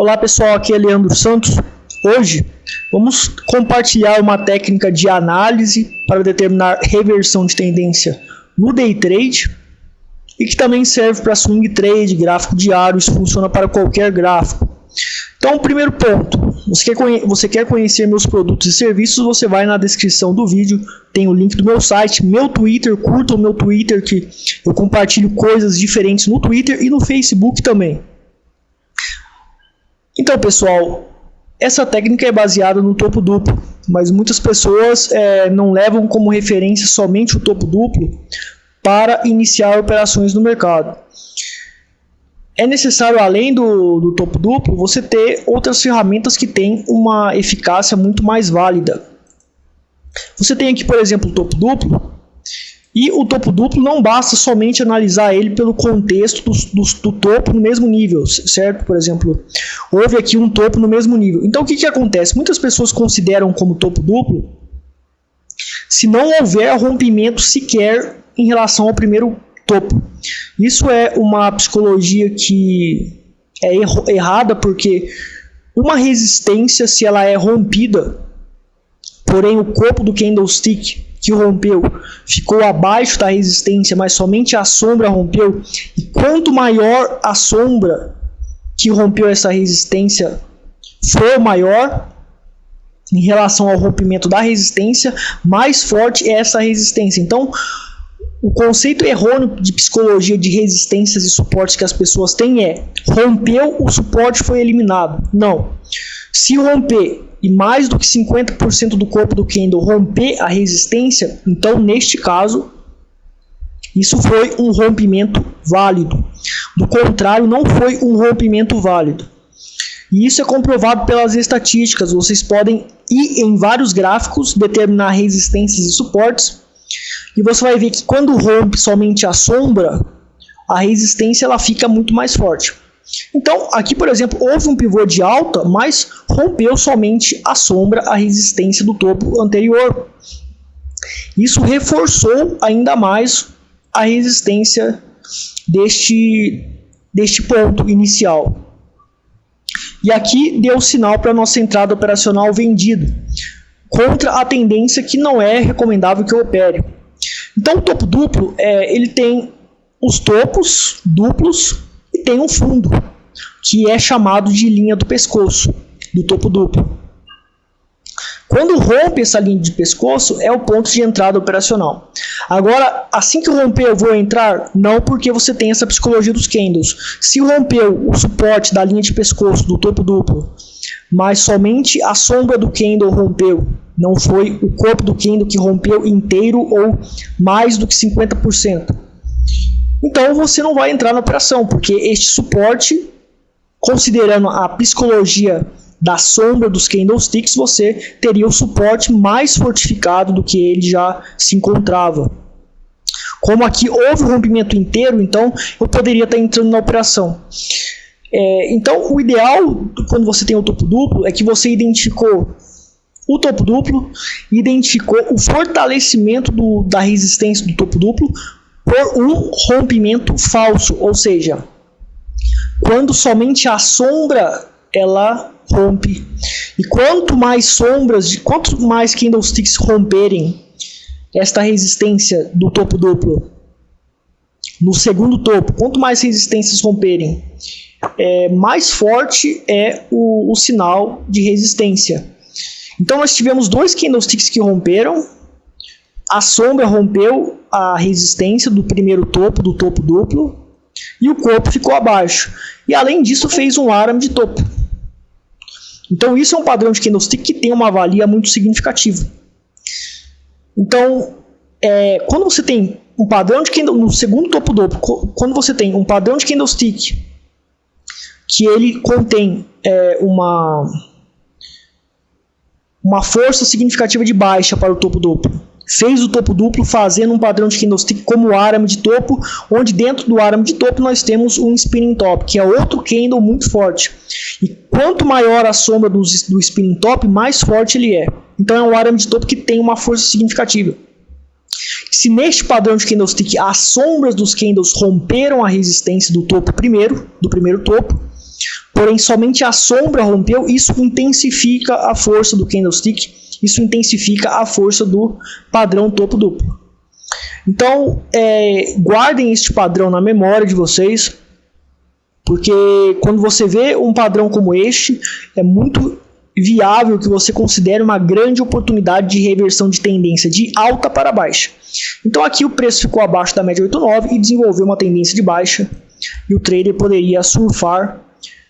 Olá pessoal, aqui é Leandro Santos. Hoje vamos compartilhar uma técnica de análise para determinar reversão de tendência no day trade e que também serve para swing trade, gráfico diário, isso funciona para qualquer gráfico. Então, primeiro ponto, você quer conhecer meus produtos e serviços, você vai na descrição do vídeo, tem o link do meu site, meu Twitter, curta o meu Twitter que eu compartilho coisas diferentes no Twitter e no Facebook também. Então pessoal, essa técnica é baseada no topo duplo, mas muitas pessoas não levam como referência somente o topo duplo para iniciar operações no mercado. É necessário, além do topo duplo, você ter outras ferramentas que têm uma eficácia muito mais válida. Você tem aqui, por exemplo, o topo duplo, e o topo duplo não basta somente analisar ele pelo contexto do topo no mesmo nível, certo? Por exemplo, houve aqui um topo no mesmo nível. Então o que acontece? Muitas pessoas consideram como topo duplo se não houver rompimento sequer em relação ao primeiro topo. Isso é uma psicologia que é errada, porque uma resistência, se ela é rompida, porém o corpo do candlestick que rompeu ficou abaixo da resistência, mas somente a sombra rompeu, e quanto maior a sombra que rompeu essa resistência for maior em relação ao rompimento da resistência, mais forte é essa resistência. Então, o conceito errôneo de psicologia de resistências e suportes que as pessoas têm é: rompeu, o suporte foi eliminado. Não. Se romper e mais do que 50% do corpo do candle romper a resistência, então neste caso, isso foi um rompimento válido. Do contrário, não foi um rompimento válido. E isso é comprovado pelas estatísticas. Vocês podem ir em vários gráficos, determinar resistências e suportes, e você vai ver que quando rompe somente a sombra, a resistência ela fica muito mais forte. Então, aqui, por exemplo, houve um pivô de alta, mas rompeu somente a sombra, a resistência do topo anterior. Isso reforçou ainda mais a resistência deste ponto inicial. E aqui deu sinal para a nossa entrada operacional vendido, contra a tendência que não é recomendável que eu opere. Então, o topo duplo, ele tem os topos duplos e tem um fundo, que é chamado de linha do pescoço, do topo duplo. Quando rompe essa linha de pescoço, é o ponto de entrada operacional. Agora, assim que romper, eu vou entrar? Não, porque você tem essa psicologia dos candles. Se rompeu o suporte da linha de pescoço do topo duplo, mas somente a sombra do candle rompeu, não foi o corpo do candle que rompeu inteiro ou mais do que 50%. Então você não vai entrar na operação, porque este suporte, considerando a psicologia da sombra dos candlesticks, você teria o suporte mais fortificado do que ele já se encontrava. Como aqui houve um rompimento inteiro, então eu poderia estar entrando na operação. Então o ideal, quando você tem o topo duplo, é que você identificou o topo duplo, identificou o fortalecimento da resistência do topo duplo por um rompimento falso, ou seja, quando somente a sombra ela rompe. E quanto mais candlesticks romperem esta resistência do topo duplo no segundo topo, quanto mais resistências romperem, mais forte é o sinal de resistência. Então nós tivemos dois candlesticks que romperam, a sombra rompeu a resistência do primeiro topo, do topo duplo, e o corpo ficou abaixo. E além disso fez um arame de topo. Então isso é um padrão de candlestick que tem uma valia muito significativa. Então, quando você tem um padrão de candlestick, no segundo topo duplo, quando você tem um padrão de candlestick que ele contém uma força significativa de baixa para o topo duplo, fez o topo duplo fazendo um padrão de candlestick como arame de topo, onde dentro do arame de topo nós temos um spinning top, que é outro candle muito forte. E quanto maior a sombra do spinning top, mais forte ele é. Então é um arame de topo que tem uma força significativa. Se neste padrão de candlestick as sombras dos candles romperam a resistência do topo do primeiro topo, porém somente a sombra rompeu, isso intensifica a força do candlestick, isso intensifica a força do padrão topo duplo. Então, guardem este padrão na memória de vocês, porque quando você vê um padrão como este, é muito viável que você considere uma grande oportunidade de reversão de tendência de alta para baixa. Então aqui o preço ficou abaixo da média 8,9 e desenvolveu uma tendência de baixa, e o trader poderia surfar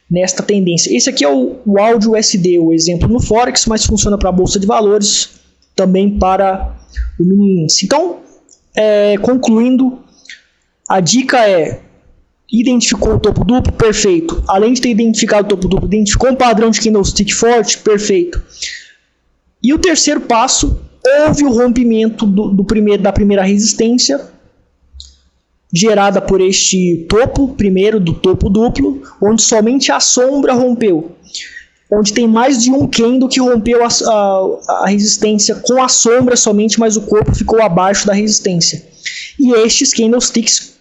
nesta tendência. Esse aqui é o áudio USD, o exemplo no Forex, mas funciona para a Bolsa de Valores, também para o mini índice. Então, concluindo, a dica é: identificou o topo duplo? Perfeito. Além de ter identificado o topo duplo, identificou um padrão de candlestick forte? Perfeito. E o terceiro passo, houve o rompimento da primeira resistência, gerada por este topo, primeiro do topo duplo, onde somente a sombra rompeu. Onde tem mais de um candle que rompeu a resistência com a sombra somente, mas o corpo ficou abaixo da resistência. E estes candlesticks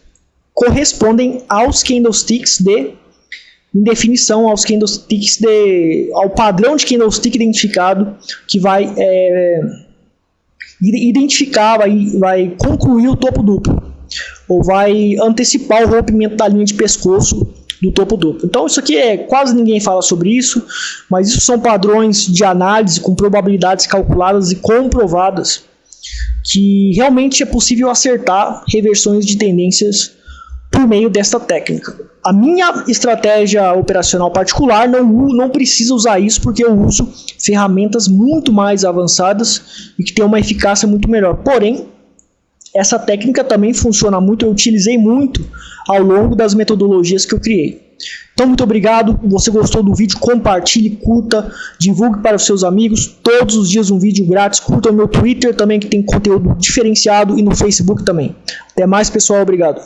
correspondem aos candlesticks em definição, ao padrão de candlestick identificado, que vai identificar, vai concluir o topo duplo, ou vai antecipar o rompimento da linha de pescoço do topo duplo. Então isso aqui quase ninguém fala sobre isso, mas isso são padrões de análise com probabilidades calculadas e comprovadas, que realmente é possível acertar reversões de tendências por meio desta técnica. A minha estratégia operacional particular não precisa usar isso, porque eu uso ferramentas muito mais avançadas e que tem uma eficácia muito melhor. Porém, essa técnica também funciona muito, eu utilizei muito ao longo das metodologias que eu criei. Então, muito obrigado. Se você gostou do vídeo, compartilhe, curta, divulgue para os seus amigos. Todos os dias um vídeo grátis. Curta o meu Twitter também, que tem conteúdo diferenciado, e no Facebook também. Até mais, pessoal. Obrigado.